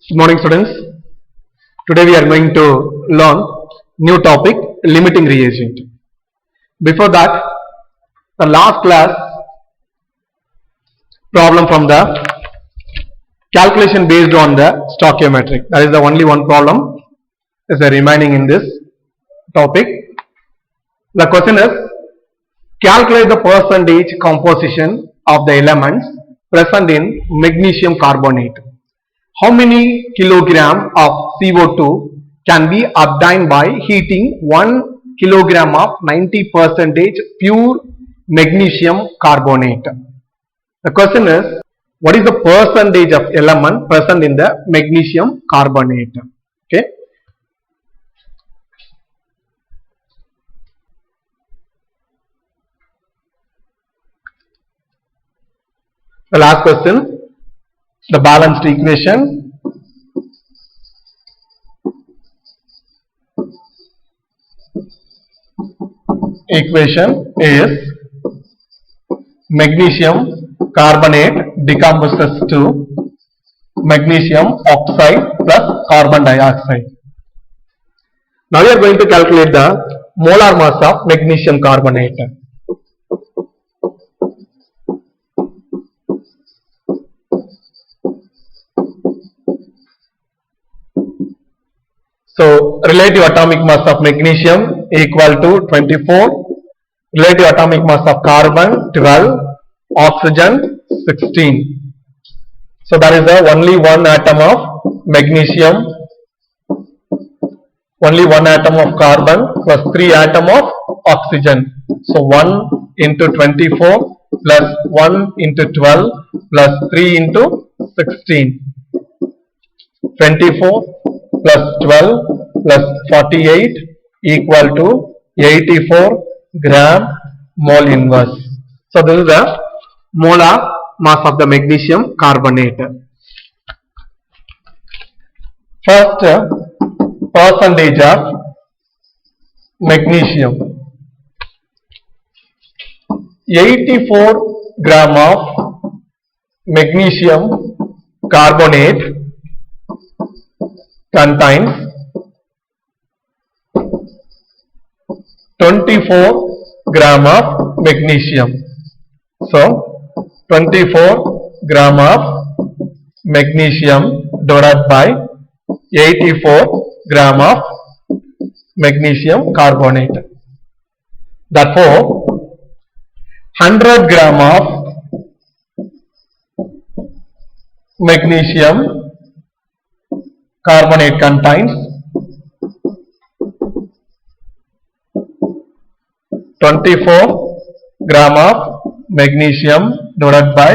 Good morning, students. Today we are going to learn new topic, limiting reagent. Before that, the last class problem from the calculation based on the stoichiometric. That is the only one problem is remaining in this topic. The question is, calculate the percentage composition of the elements present in magnesium carbonate. How many kilogram of CO2 can be obtained by heating 1 kilogram of 90% pure magnesium carbonate? The question is, what is the percentage of element present in the magnesium carbonate? Okay. The last question. The balanced equation is magnesium carbonate decomposes to magnesium oxide plus carbon dioxide. Now we are going to calculate the molar mass of magnesium carbonate. So, relative atomic mass of magnesium equal to 24, relative atomic mass of carbon 12, oxygen 16. So, that is the only one atom of magnesium, only one atom of carbon plus 3 atom of oxygen. So, 1 into 24 plus 1 into 12 plus 3 into 16. 24 plus 12 plus 48 equal to 84 gram mole inverse. So this is the molar mass of the magnesium carbonate. First, percentage of magnesium. 84 gram of magnesium carbonate contains 24 gram of magnesium. So 24 gram of magnesium divided by 84 gram of magnesium carbonate. Therefore 100 gram of magnesium carbonate contains 24 gram of magnesium divided by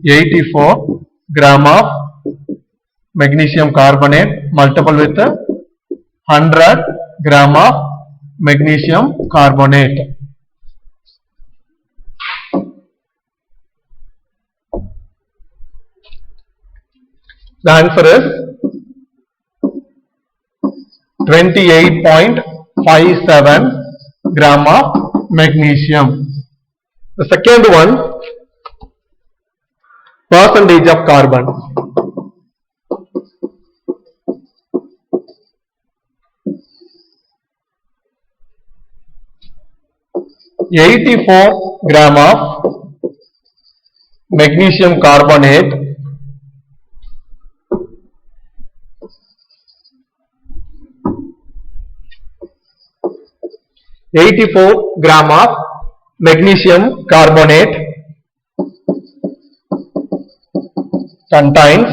84 gram of magnesium carbonate multiple with 100 gram of magnesium carbonate. The answer is 28.57 gram of magnesium. The second one, percentage of carbon. (84 gram of magnesium carbonate contains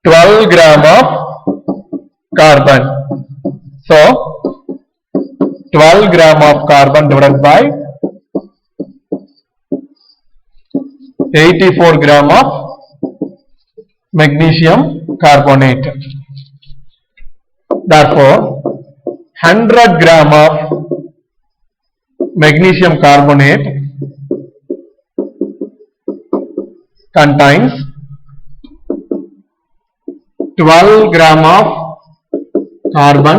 12 gram of carbon. So 12 gram of carbon divided by 84 gram of magnesium carbonate. Therefore 100 gram of magnesium carbonate contains 12 gram of carbon,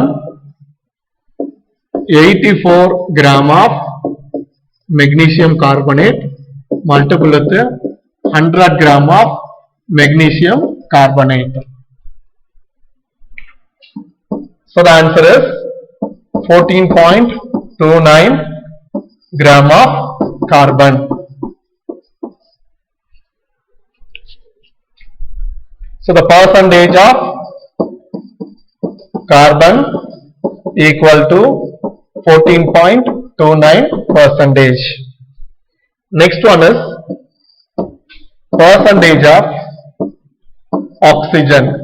84 gram of magnesium carbonate multiple with 100 gram of magnesium carbonate. So the answer is 14.29 gram of carbon. So the percentage of carbon equal to 14.29 percentage. Next one is percentage of oxygen.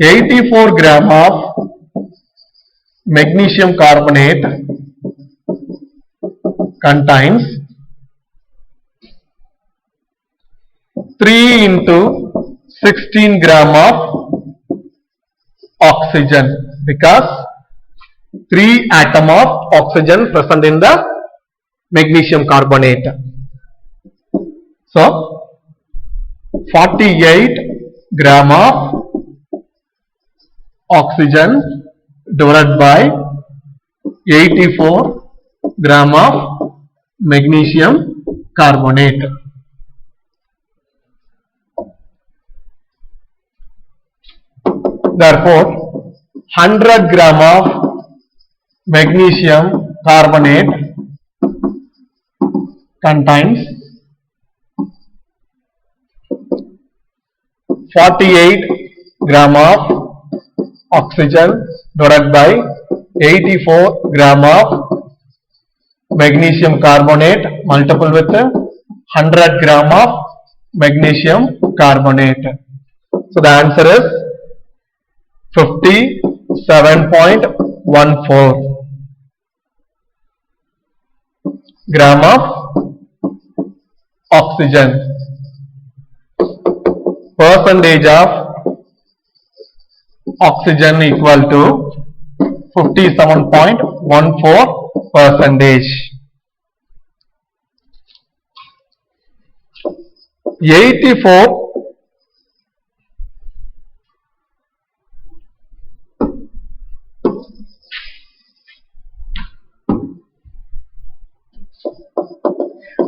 (84 gram of magnesium carbonate contains 3 into 16 gram of oxygen, because 3 atom of oxygen present in the magnesium carbonate. So 48 gram of oxygen divided by 84 gram of magnesium carbonate. Therefore 100 gram of magnesium carbonate contains 48 gram of oxygen divided by 84 gram of magnesium carbonate multiple with 100 gram of magnesium carbonate. So the answer is 57.14 gram of oxygen. Percentage of oxygen equal to 57.14 percentage. 84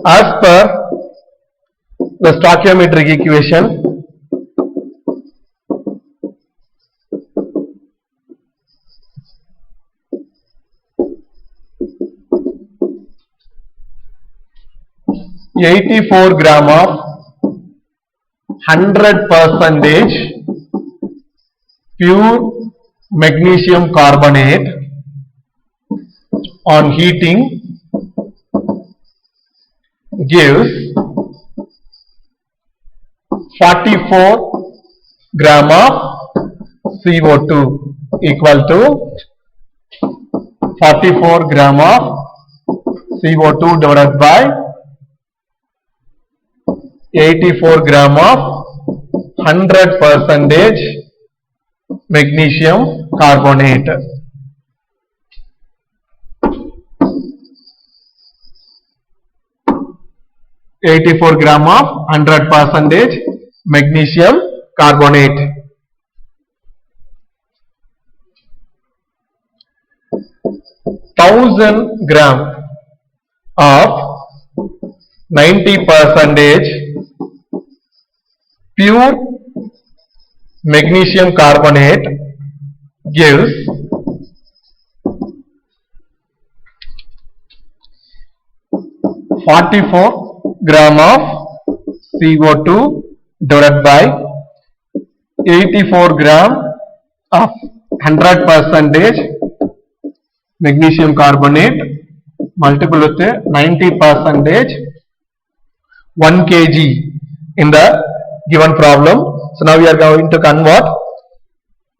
as per the stoichiometric equation, (84 gram of 100% pure magnesium carbonate on heating gives 44 gram of CO2 equal to 44 gram of CO2 divided by 84 gram of 100% magnesium carbonate. (84 gram of 100% magnesium carbonate). (1000 gram of 90% pure magnesium carbonate gives 44 gram of CO2 divided by 84 gram of 100% magnesium carbonate multiple with 90%, 1 kg in the given problem. So now we are going to convert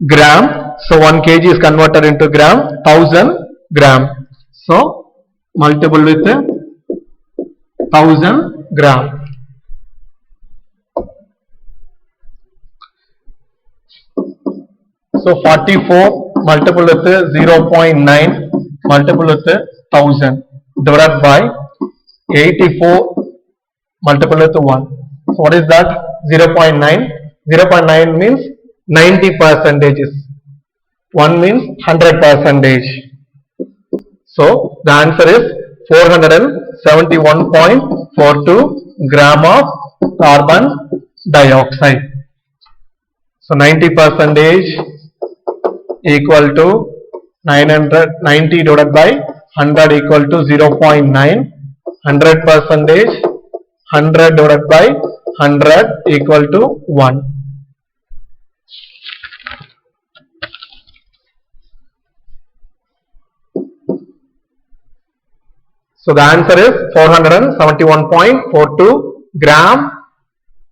gram. So 1 kg is converted into gram, 1000 gram. So multiple with 1000 gram. So 44 multiple with 0.9 multiple with 1000 divided by 84 multiple with 1. So what is that? 0.9. 0.9 means 90%. 1 means 100%. So the answer is 471.5 0.42 gram of carbon dioxide. So 90 percentage equal to 90 divided by 100 equal to 0.9. 100 percentage 100 divided by 100 equal to 1. So the answer is 471.42 gram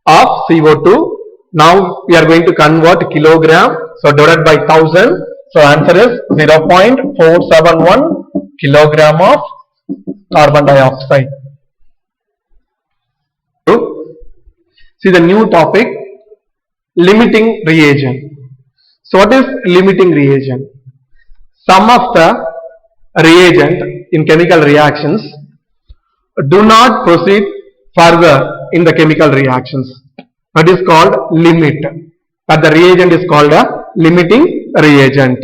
of CO2. Now we are going to convert kilogram. So divided by 1000. So answer is 0.471 kilogram of carbon dioxide. See the new topic, limiting reagent. So what is limiting reagent? Some of the reagent in chemical reactions do not proceed further in the chemical reactions. That is called limit. But the reagent is called a limiting reagent.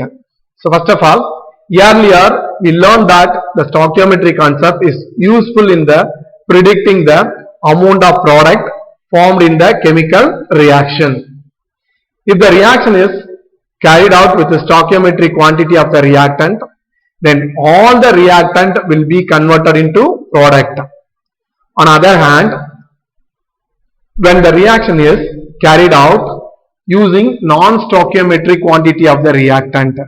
So first of all, earlier we learned that the stoichiometry concept is useful in the predicting the amount of product formed in the chemical reaction. If the reaction is carried out with the stoichiometric quantity of the reactant, then all the reactant will be converted into product. On the other hand, when the reaction is carried out using non-stoichiometric quantity of the reactant,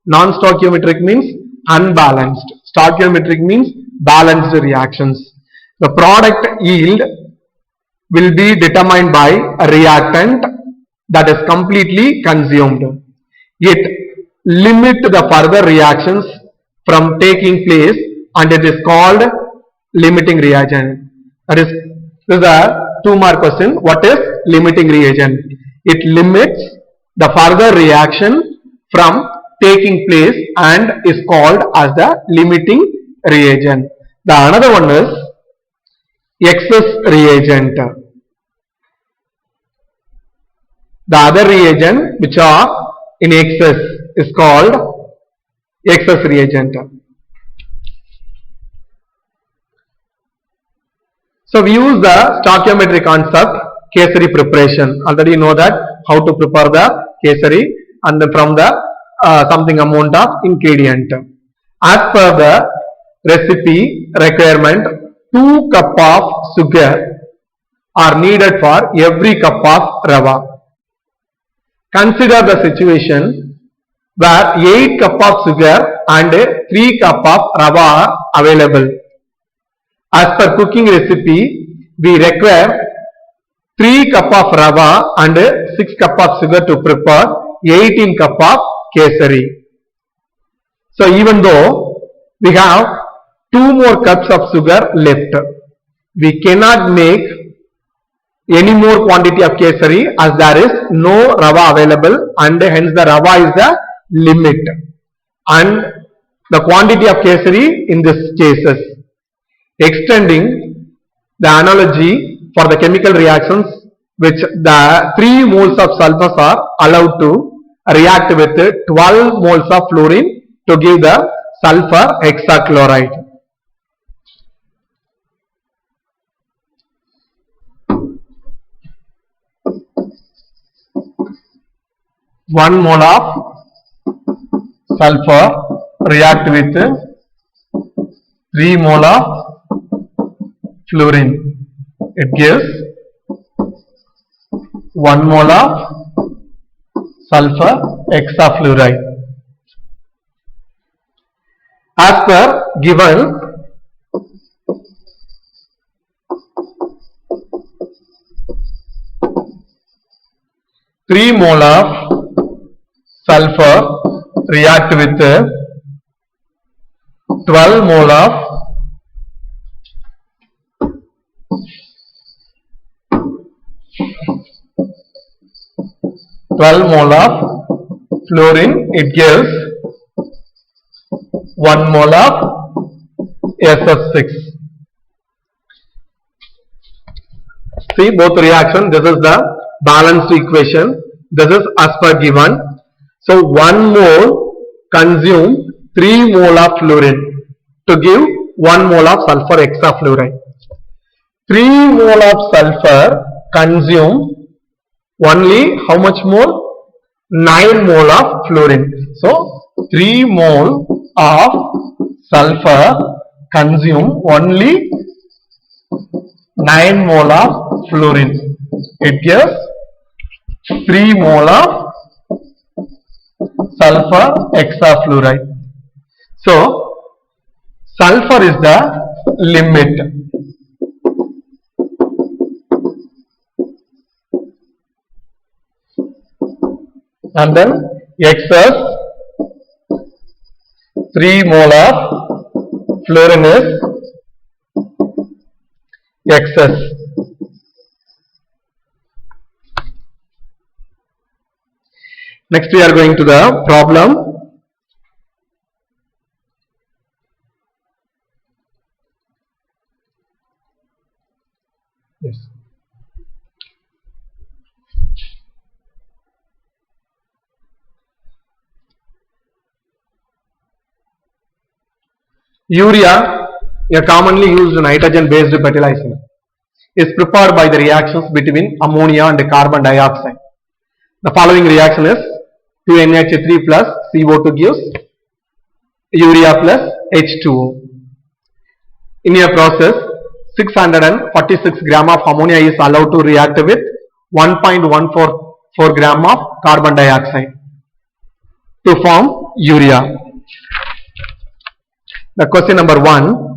non-stoichiometric means unbalanced, stoichiometric means balanced reactions. The product yield will be determined by a reactant that is completely consumed. It limits the further reactions from taking place and it is called limiting reagent. That is, this is a 2-mark question. What is limiting reagent? It limits the further reaction from taking place and is called as the limiting reagent. The another one is excess reagent. The other reagent which are in excess is called excess reagent. So we use the stoichiometry concept, Kesari preparation. Already you know that how to prepare the Kesari and from the something amount of ingredient. As per the recipe requirement, 2 cup of sugar are needed for every cup of rava. Consider the situation where 8 cup of sugar and 3 cup of rava are available. As per cooking recipe, we require 3 cup of rava and 6 cup of sugar to prepare 18 cup of kesari. So even though we have 2 more cups of sugar left, we cannot make any more quantity of kesari as there is no rava available and hence the rava is the limit and the quantity of kesari in this cases. Extending the analogy for the chemical reactions which the 3 moles of sulfurs are allowed to react with 12 moles of fluorine to give the sulfur hexachloride. One mole of sulfur react with 3 mole of fluorine. It gives 1 mole of sulfur hexafluoride. As per given, mole of sulfur react with 12 mole of fluorine. It gives 1 mole of SF6. See both reaction. This is the balanced equation. This is as per given. So 1 mole consume 3 mole of fluorine to give 1 mole of sulfur hexafluoride. 3 mole of sulfur consume only how much mole? 9 mole of fluorine. So 3 mole of sulfur consume only 9 mole of fluorine. It gives 3 mole of sulfur hexafluoride. So sulfur is the limit. And then excess 3 mole of fluorine is excess. Next we are going to the problem. Yes. Urea, a commonly used nitrogen based fertilizer, is prepared by the reactions between ammonia and carbon dioxide. The following reaction is 2NH3 plus CO2 gives urea plus H2O. In a process, 646 gram of ammonia is allowed to react with 1.144 gram of carbon dioxide to form urea. The question number 1.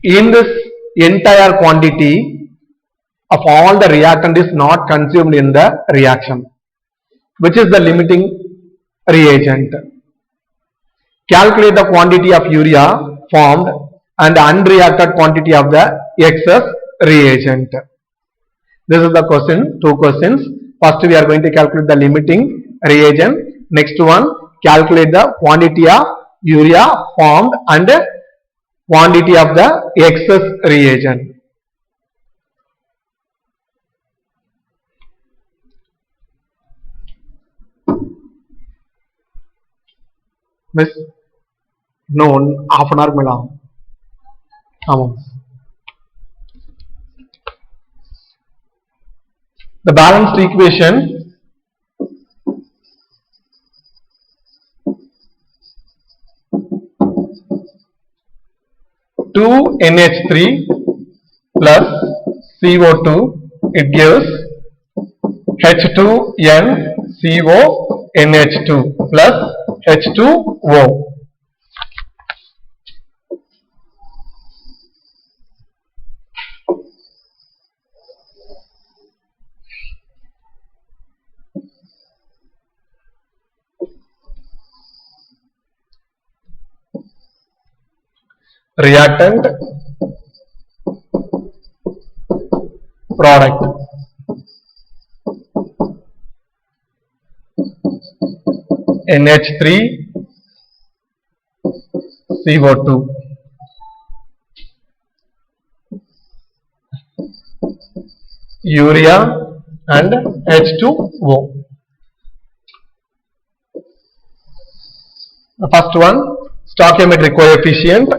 In this entire quantity of all the reactant is not consumed in the reaction, which is the limiting reagent. Calculate the quantity of urea formed and the unreacted quantity of the excess reagent. This is the question, 2 questions. First we are going to calculate the limiting reagent. Next one, calculate the quantity of urea formed and quantity of the excess reagent. Miss, no, half an hour mila. The balanced equation two NH3 plus CO2, it gives H2NCONH2 plus H2O. Reactant, product. NH3 CO2. Urea and H2O. The first one, stoichiometric coefficient.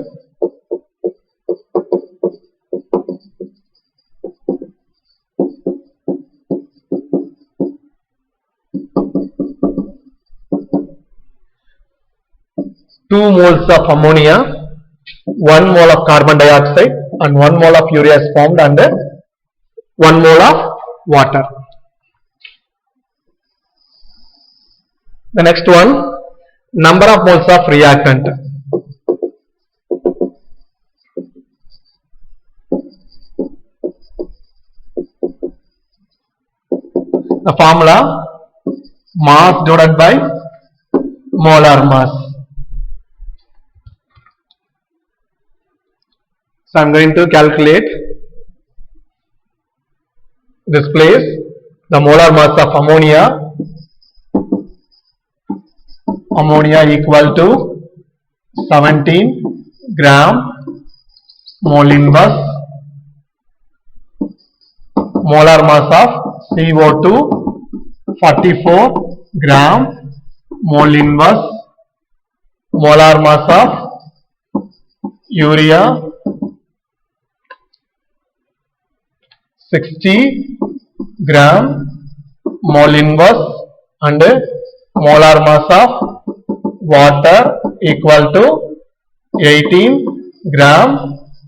Two moles of ammonia, 1 mole of carbon dioxide and 1 mole of urea is formed and 1 mole of water. The next one, number of moles of reactant. The formula, mass divided by molar mass. So I am going to calculate this place, the molar mass of ammonia equal to 17 gram mole inverse, molar mass of CO2 44 gram mole inverse molar mass of urea 60 gram mole inverse and molar mass of water equal to 18 gram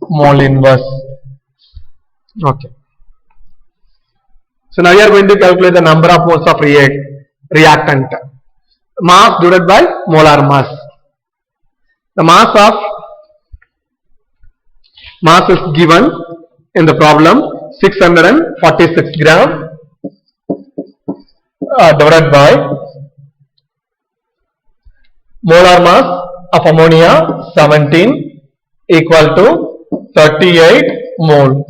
mole inverse. Okay. So now you are going to calculate the number of moles of reactant. Mass divided by molar mass. The mass is given in the problem 646 gram divided by molar mass of ammonia 17 equal to 38 mole.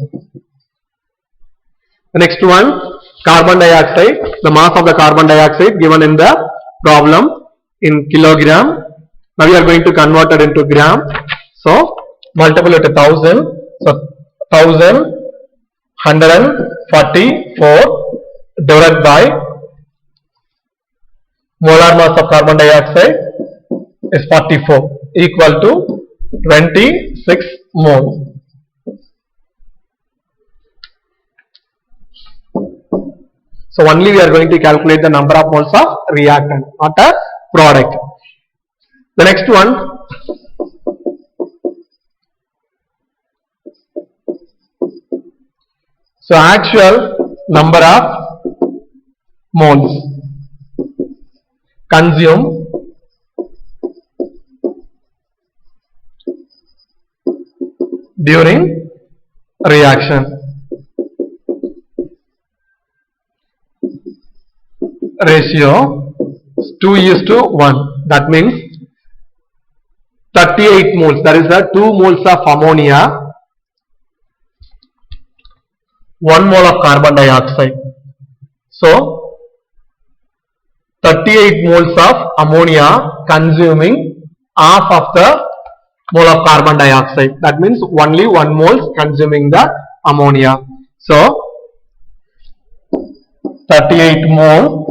The next one, carbon dioxide. The mass of the carbon dioxide given in the problem in kilogram. Now we are going to convert it into gram. So multiply it to 1000. So 1144 divided by molar mass of carbon dioxide is 44 equal to 26 mole. So only we are going to calculate the number of moles of reactant, not a product. The next one, so actual number of moles consumed during reaction. Ratio 2:1. That means 38 moles. That is the 2 moles of ammonia, 1 mole of carbon dioxide. So 38 moles of ammonia consuming half of the mole of carbon dioxide. That means only 1 mole consuming the ammonia. So 38 mole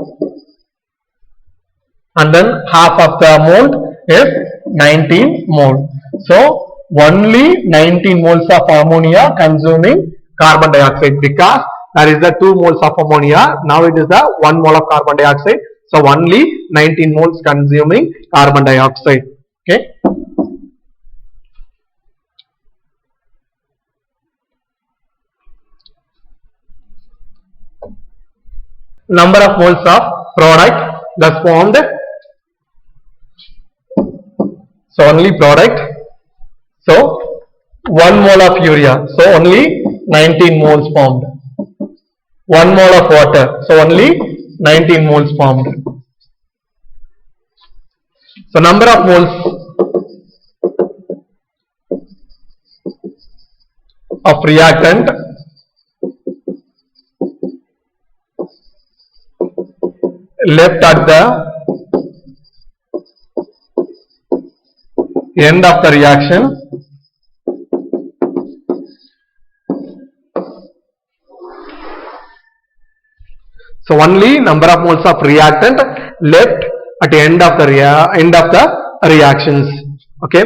and then half of the amount is 19 mole. So only 19 moles of ammonia consuming carbon dioxide, because that is the 2 moles of ammonia. Now it is the 1 mole of carbon dioxide. So only 19 moles consuming carbon dioxide. Okay. Number of moles of product thus formed. So only product. So 1 mole of urea. So only 19 moles formed. 1 mole of water. So only 19 moles formed. So number of moles of reactant left at the end of the reaction so only number of moles of reactant left at the end of the reactions. Okay,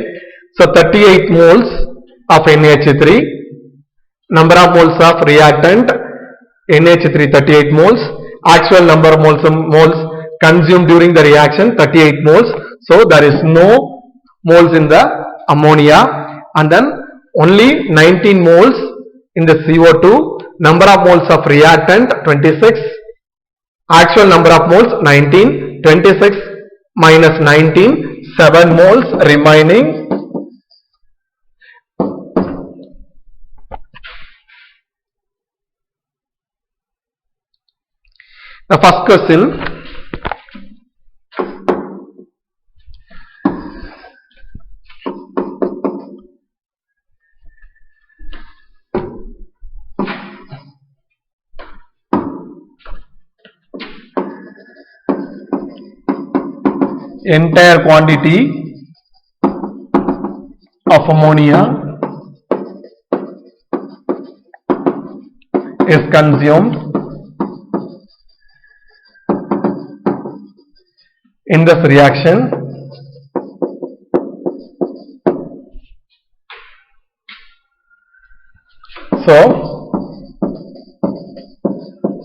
so 38 moles of NH3, number of moles of reactant NH3 38 moles, actual number of moles consumed during the reaction 38 moles. So there is no moles in the ammonia, and then only 19 moles in the CO2, number of moles of reactant 26, actual number of moles 19, 26 minus 19, 7 moles remaining. The first question, entire quantity of ammonia is consumed in this reaction, so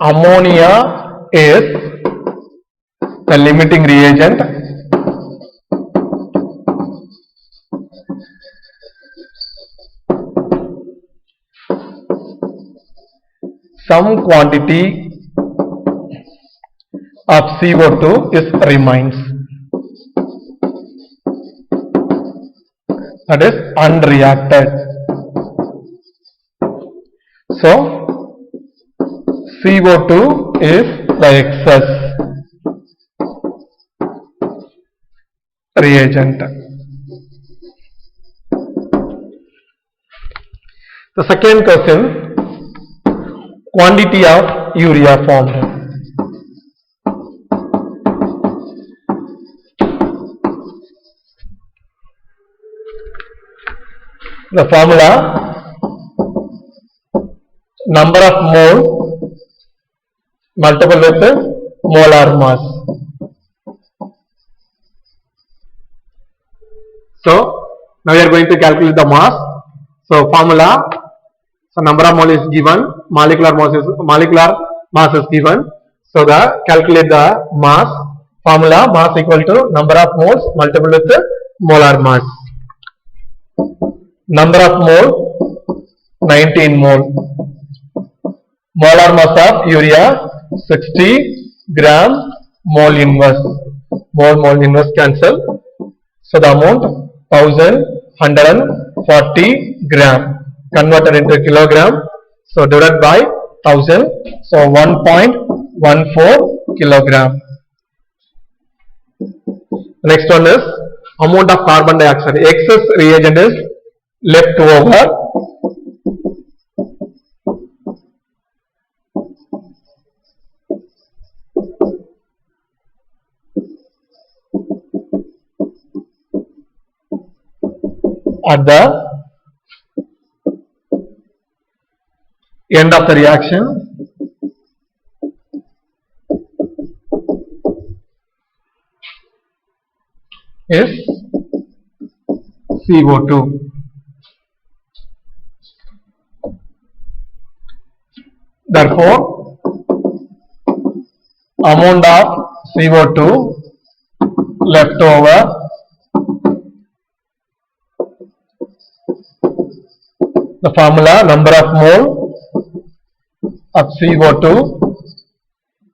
ammonia is the limiting reagent. Some quantity of CO2 is remains, that is unreacted. So CO2 is the excess reagent. The second question, quantity of urea formed. The formula, number of mole multiple with molar mass. So now we are going to calculate the mass. So formula, so number of mole is given, molecular mass is given. So the calculate the mass, formula mass equal to number of moles multiple with molar mass. Number of mole 19 mole. Molar mass of urea 60 gram mole inverse. Mole inverse cancel. So the amount 1140 gram. Converted into kilogram, so divided by 1000, so 1.14 kilogram. Next one is amount of carbon dioxide. Excess reagent is left over. At the end of the reaction, is CO2. Therefore, amount of CO2 left over the formula, number of mole of CO2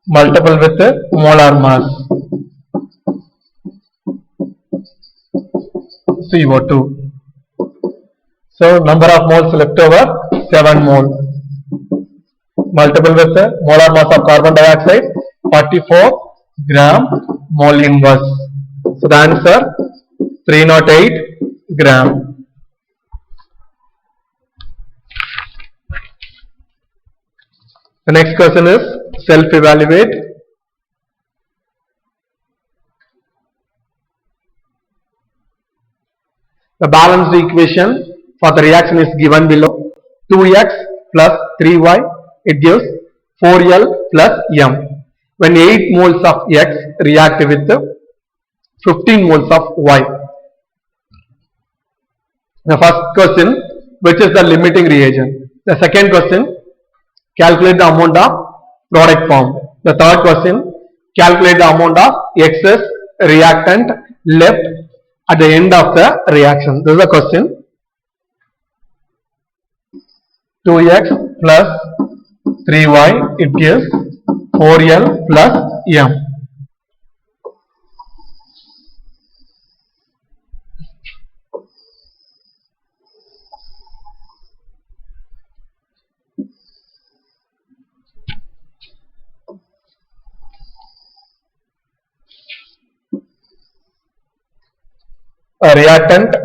multiple with molar mass CO2. So number of moles left over 7 mole multiple with molar mass of carbon dioxide 44 gram mole inverse. So the answer 308 gram. The next question is self-evaluate. The balanced equation for the reaction is given below. 2x plus 3y, it gives 4l plus m. When 8 moles of x react with 15 moles of y. The first question, which is the limiting reagent? The second question, calculate the amount of product formed. The third question, calculate the amount of excess reactant left at the end of the reaction. This is the question. 2x plus 3y, it gives 4l plus m. A reactant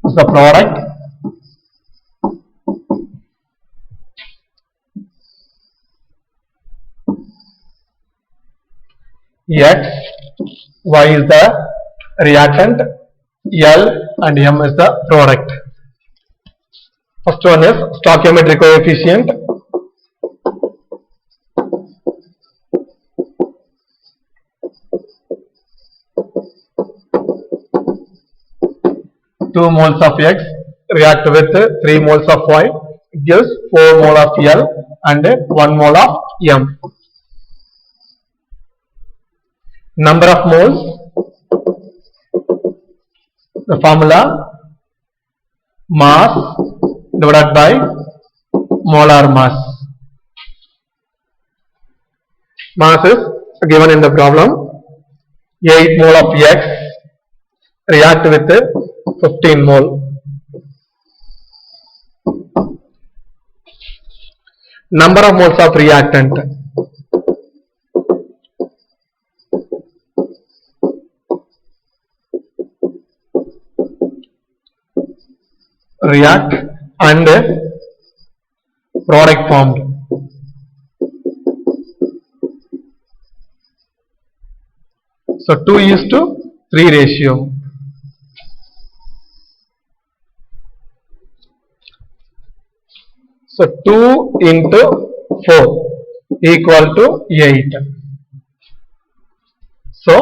is the product X, Y is the reactant, L and M is the product. First one is stoichiometric coefficient. 2 moles of X react with 3 moles of Y, it gives 4 mole of L and 1 mole of M. Number of moles, the formula mass divided by molar mass. Mass is given in the problem. 8 mole of X react with 15 mole. Number of moles of reactant. React and product formed. So 2:3 ratio. So 2 into 4 equal to 8. So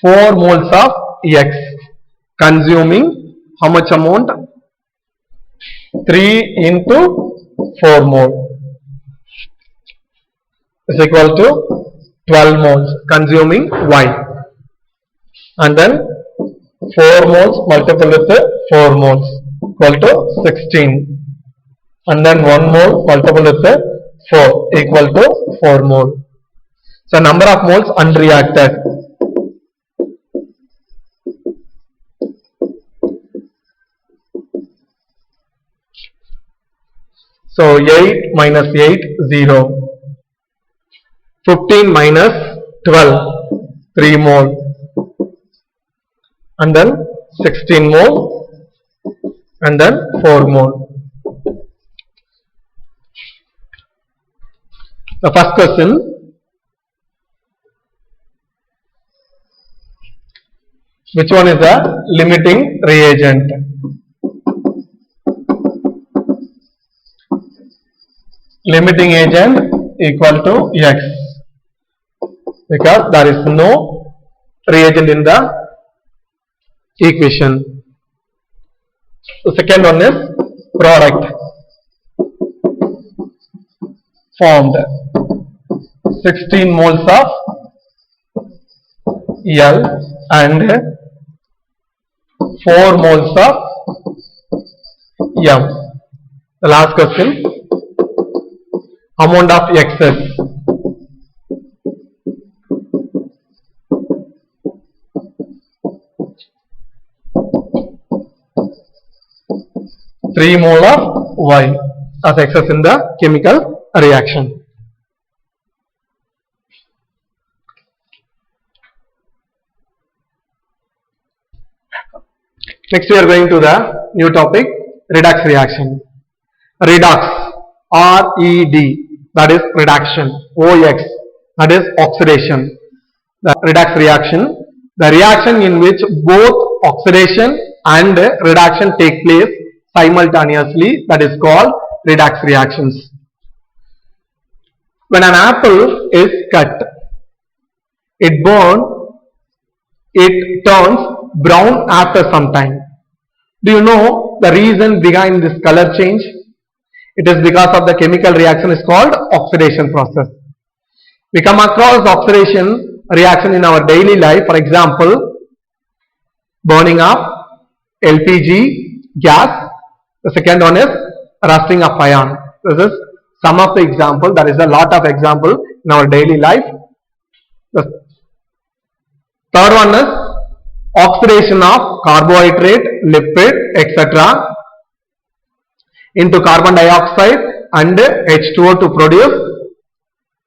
4 moles of X consuming how much amount? 3 into 4 mole is equal to 12 moles consuming Y, and then 4 moles multiplied with 4 moles equal to 16, and then 1 mole multiplied with 4 equal to 4 mole. So number of moles unreacted. So 8 minus 8, 0. 15 minus 12, 3 mole. And then 16 mole. And then 4 mole. The first question. Which one is the limiting reagent? Limiting agent equal to X, because there is no reagent in the equation. The second one is product formed. 16 moles of L and 4 moles of M. The last question. Amount of excess. Three mole of Y as excess in the chemical reaction. Next we are going to the new topic, redox reaction. Redox, R-E-D, that is reduction. O-X, that is oxidation. The redox reaction, the reaction in which both oxidation and reduction take place simultaneously, that is called redox reactions. When an apple is cut, it turns brown after some time. Do you know the reason behind this color change? It is because of the chemical reaction is called oxidation process. We come across oxidation reaction in our daily life. For example, burning of LPG gas. The second one is rusting of iron. This is some of the example. There is a lot of example in our daily life. The third one is oxidation of carbohydrate, lipid, etc. into carbon dioxide and H2O to produce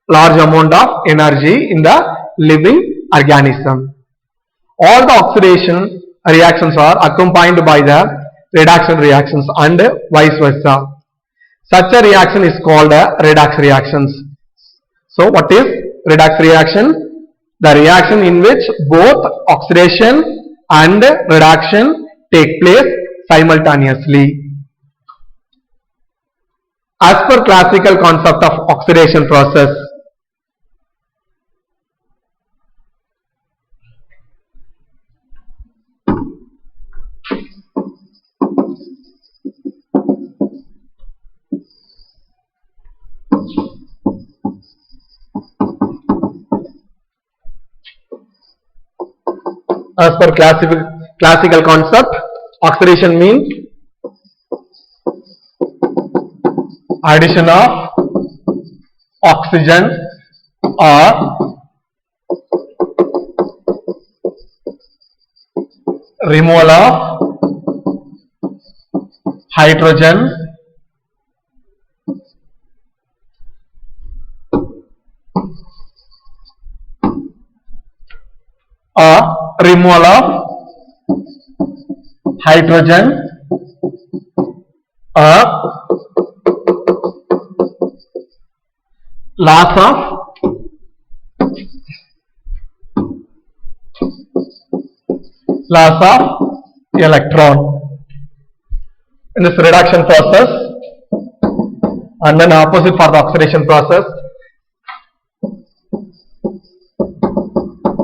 large amount of energy in the living organism. All the oxidation reactions are accompanied by the reduction reactions and vice versa. Such a reaction is called redox reactions. So what is redox reaction? The reaction in which both oxidation and reduction take place simultaneously. As per classical concept of oxidation process, As per classical concept, oxidation means addition of oxygen or removal of hydrogen or removal of hydrogen or loss of electron in this reduction process, and then opposite for the oxidation process,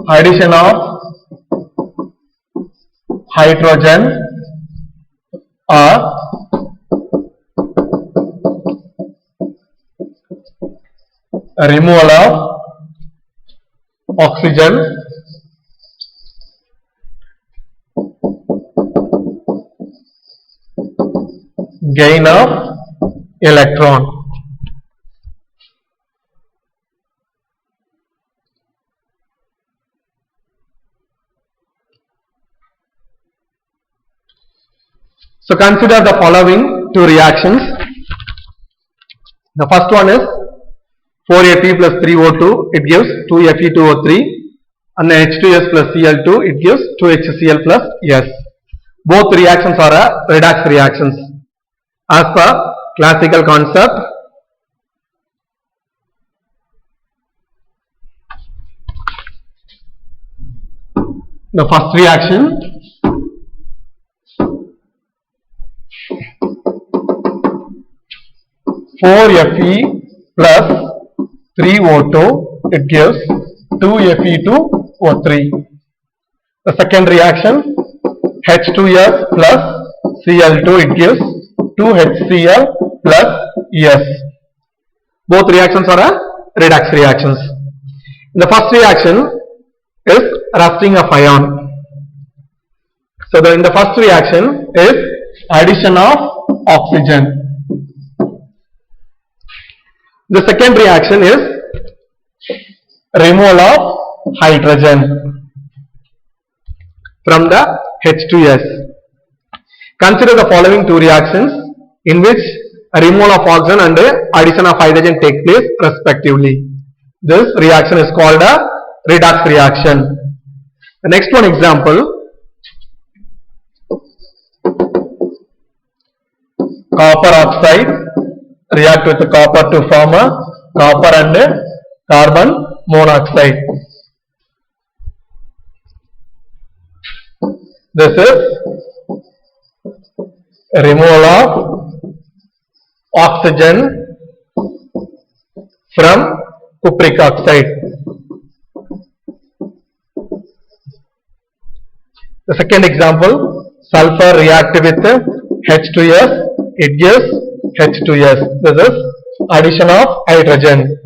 addition of hydrogen or removal of oxygen gain of electron. So consider the following two reactions. The first one is 4Fe plus 3O2, it gives 2Fe2O3, and then H2S plus Cl2, it gives 2HCl plus S. Both reactions are redox reactions. As per classical concept, the first reaction, (4Fe plus 3O2), it gives 2Fe2O3. The second reaction, H2S plus Cl2, it gives 2HCl plus S. Both reactions are redox reactions. The first reaction is rusting of ion. So in the first reaction is addition of oxygen. The second reaction is removal of hydrogen from the H2S. Consider the following two reactions in which a removal of oxygen and addition of hydrogen take place respectively. This reaction is called a redox reaction. The next one example, copper oxide react with copper to form a copper and carbon monoxide. This is removal of oxygen from cupric oxide. The second example, sulfur react with H2S, it gives H2S. This is addition of hydrogen.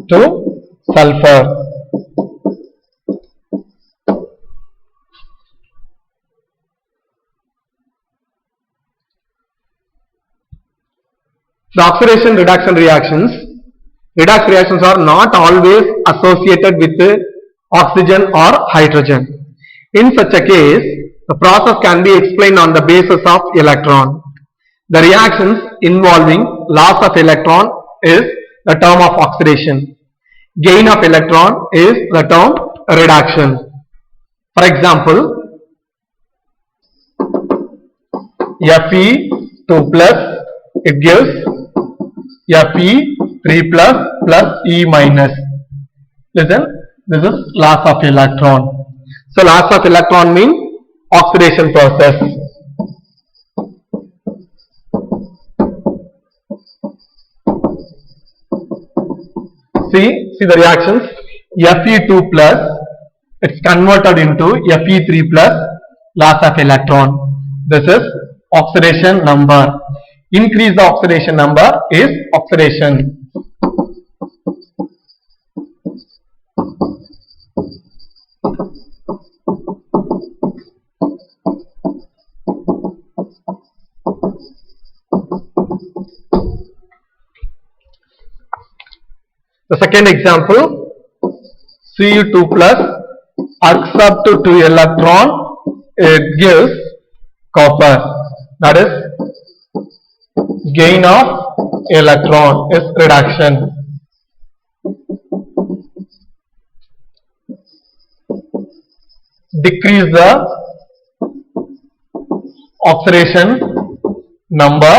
To sulfur. The oxidation reduction reactions. Redox reactions are not always associated with oxygen or hydrogen. In such a case, the process can be explained on the basis of electron. The reactions involving loss of electron is the term of oxidation. Gain of electron is the term reduction. For example, Fe2 plus, it gives Fe3 plus E minus. Listen, this is loss of electron. So loss of electron means oxidation process. See the reactions. Fe2 plus, it's converted into Fe3 plus, loss of electron. This is oxidation number. Increase the oxidation number is oxidation. The second example, Cu2 plus arcs up to 2 electron, it gives copper. That is gain of electron is reduction. Decrease the oxidation number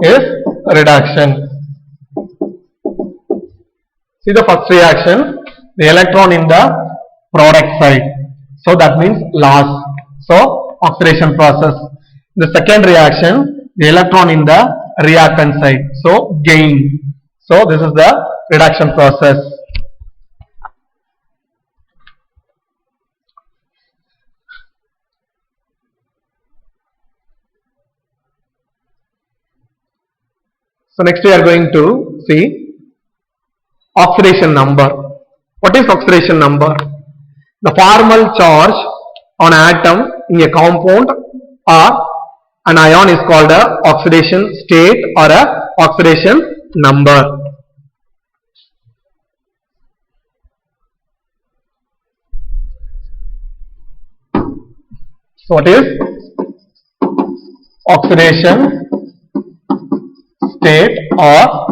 is reduction. See the first reaction, the electron in the product side, so that means loss, so oxidation process. The second reaction, the electron in the reactant side, so gain, so this is the reduction process. So next we are going to see oxidation number. What is oxidation number? The formal charge on atom in a compound or an ion is called a oxidation state or a oxidation number. So what is oxidation state or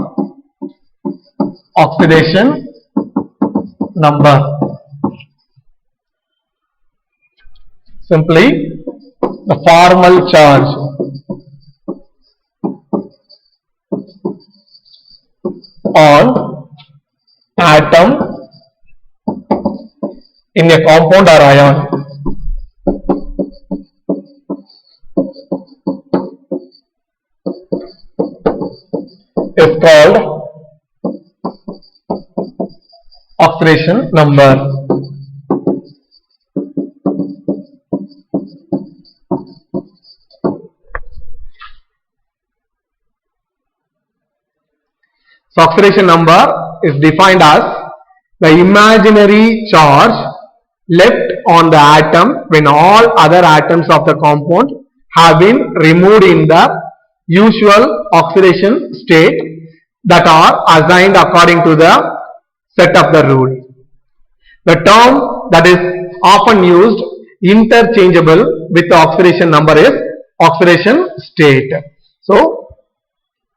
oxidation number? Simply the formal charge on atom in a compound or ion is called oxidation number. So oxidation number is defined as the imaginary charge left on the atom when all other atoms of the compound have been removed in the usual oxidation state that are assigned according to the set of the rule. The term that is often used interchangeable with the oxidation number is oxidation state. So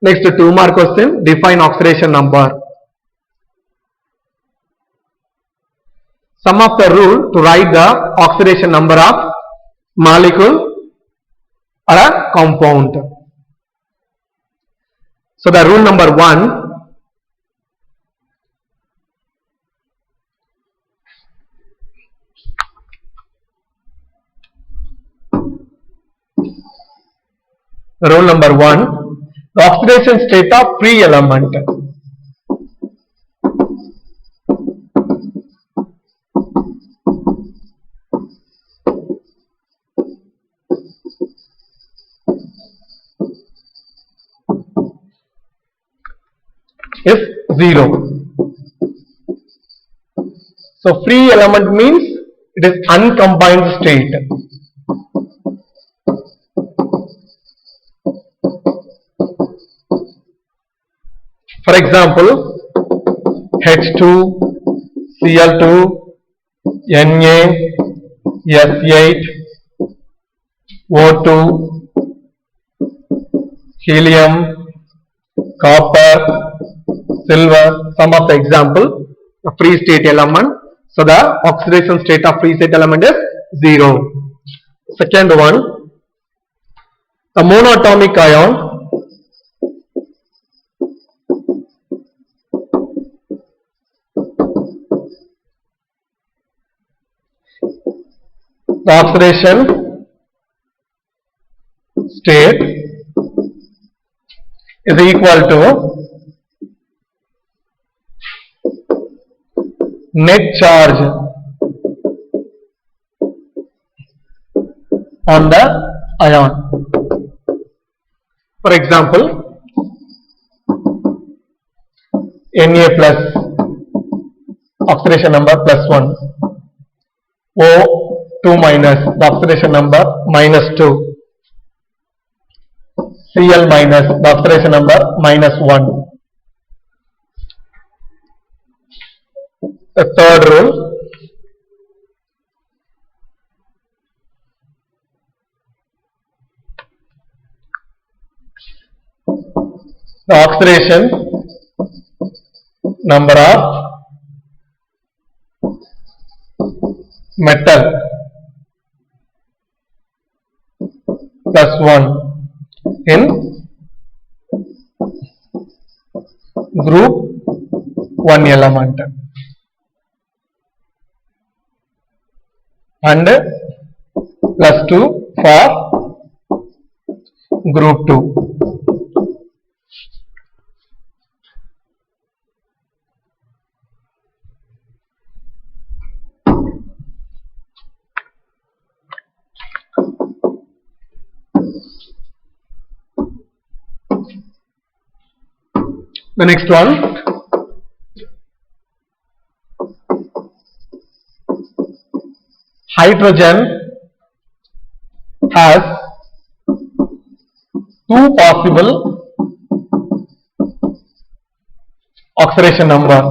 next 2 mark question, define oxidation number. Sum of the rule to write the oxidation number of molecule or a compound. So the rule number 1, rule number 1, the oxidation state of free element. Is 0. So free element means it is uncombined state. For example, H2, Cl2, Na, S8, O2, helium, copper, silver, some of the example, a free state element. So the oxidation state of free state element is 0. Second one, a monatomic ion. The oxidation state is equal to net charge on the ion. For example, Na plus, oxidation number +1, O2 minus, the oxidation number -2, Cl minus, the oxidation number -1. The third rule, the oxidation number of metal plus 1 in group 1 element and plus 2 for group 2. The next one, hydrogen has two possible oxidation number,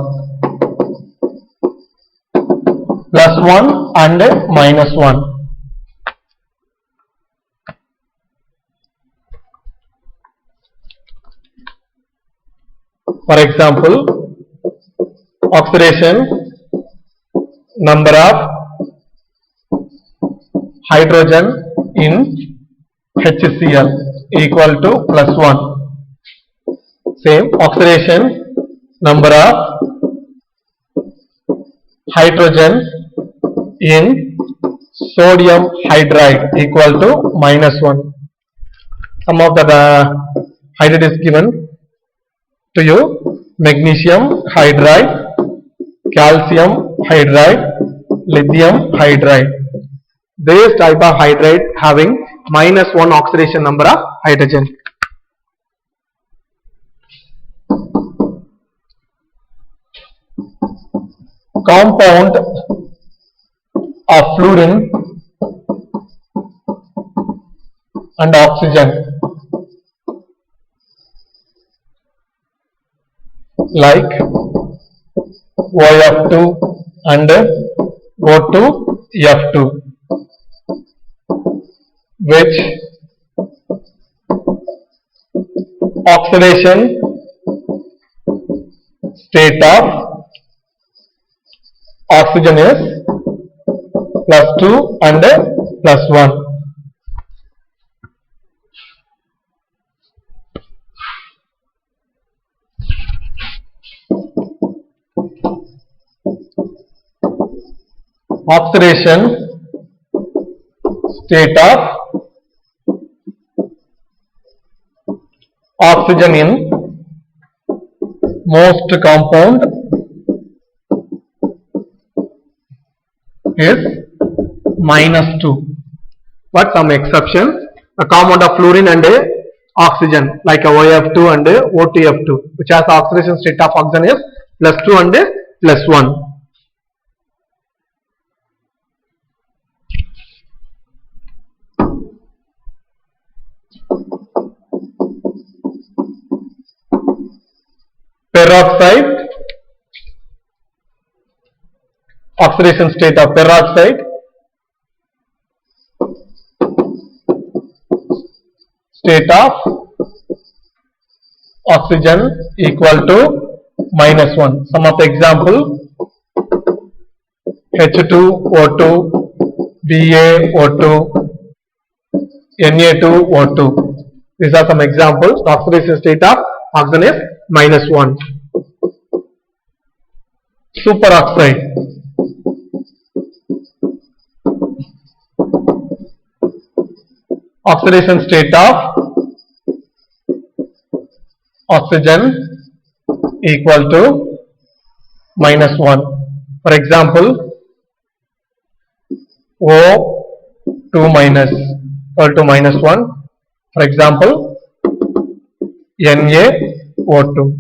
plus 1 and minus 1. For example, oxidation number of hydrogen in HCl equal to plus 1. Same, oxidation number of hydrogen in sodium hydride equal to minus 1. Some of the hydride is given to you: magnesium hydride, calcium hydride, lithium hydride. This type of hydride having minus 1 oxidation number of hydrogen. Compound of fluorine and oxygen like OF2 and O2F2, which oxidation state of oxygen is plus 2 and plus 1. Oxidation state of oxygen in most compound is minus 2, but some exceptions. A compound of fluorine and oxygen like OF2 and O2F2, which has oxidation state of oxygen is plus 2 and plus 1. Peroxide, oxidation state of peroxide, state of oxygen equal to minus 1. Some of the example: H2O2, BaO2, Na2O2. These are some examples. The oxidation state of oxygen is minus 1. Superoxide, oxidation state of oxygen equal to minus 1. For example, O2 minus equal to minus 1. For example, NaO2.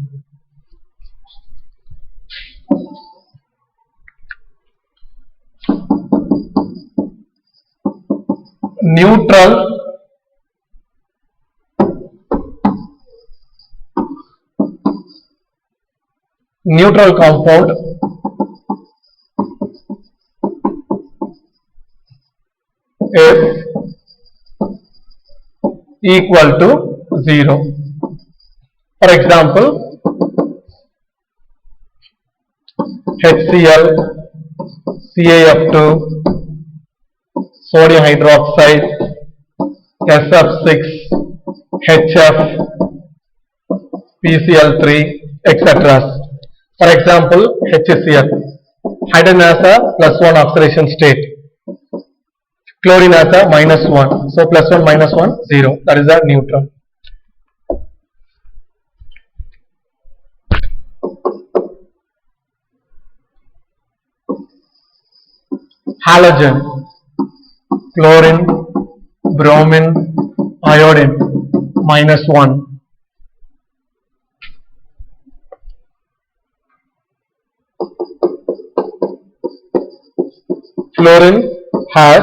Neutral compound is equal to 0. For example, HCl, CaF2, sodium hydroxide, SF6, HF, PCl3, etc. For example, HCl, hydrogen has a +1 oxidation state, chlorine has a -1, so +1 -1 0, that is a neutron. Halogen, chlorine, bromine, iodine, -1. Fluorine has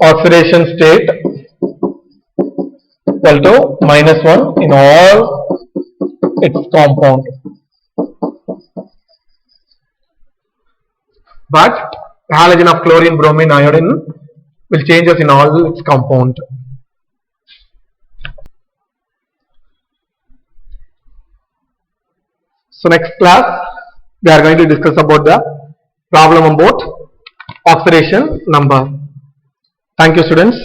oxidation state equal to -1 in all its compound. But halogen of chlorine, bromine, iodine will change us in all its compound. So next class we are going to discuss about the problem about oxidation number. Thank you, students.